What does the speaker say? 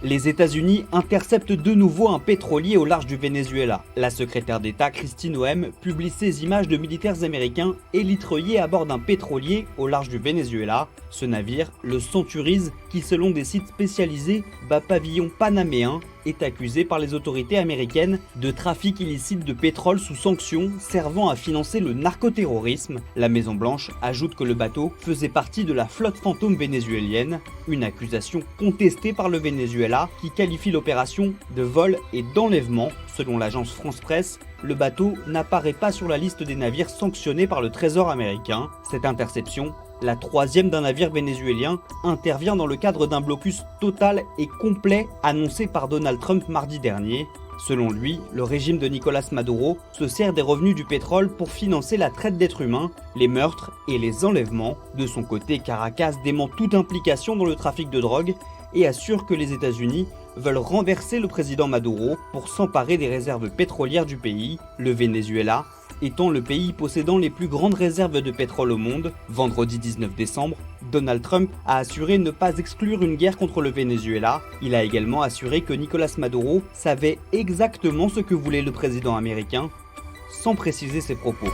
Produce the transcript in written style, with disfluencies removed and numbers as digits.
Les États-Unis interceptent de nouveau un pétrolier au large du Venezuela. La secrétaire d'État Kristi Noem publie ces images de militaires américains élitreillés à bord d'un pétrolier au large du Venezuela. Ce navire, le Centuries, qui selon des sites spécialisés bat pavillon panaméen, est accusé par les autorités américaines de trafic illicite de pétrole sous sanctions servant à financer le narcoterrorisme. La Maison-Blanche ajoute que le bateau faisait partie de la flotte fantôme vénézuélienne, une accusation contestée par le Venezuela qui qualifie l'opération de vol et d'enlèvement. Selon l'agence France-Presse, le bateau n'apparaît pas sur la liste des navires sanctionnés par le Trésor américain. Cette interception, la troisième d'un navire vénézuélien, intervient dans le cadre d'un blocus total et complet annoncé par Donald Trump mardi dernier. Selon lui, le régime de Nicolás Maduro se sert des revenus du pétrole pour financer la traite d'êtres humains, les meurtres et les enlèvements. De son côté, Caracas dément toute implication dans le trafic de drogue et assure que les États-Unis veulent renverser le président Maduro pour s'emparer des réserves pétrolières du pays. Le Venezuela étant le pays possédant les plus grandes réserves de pétrole au monde. Vendredi 19 décembre, Donald Trump a assuré ne pas exclure une guerre contre le Venezuela. Il a également assuré que Nicolás Maduro savait exactement ce que voulait le président américain, sans préciser ses propos.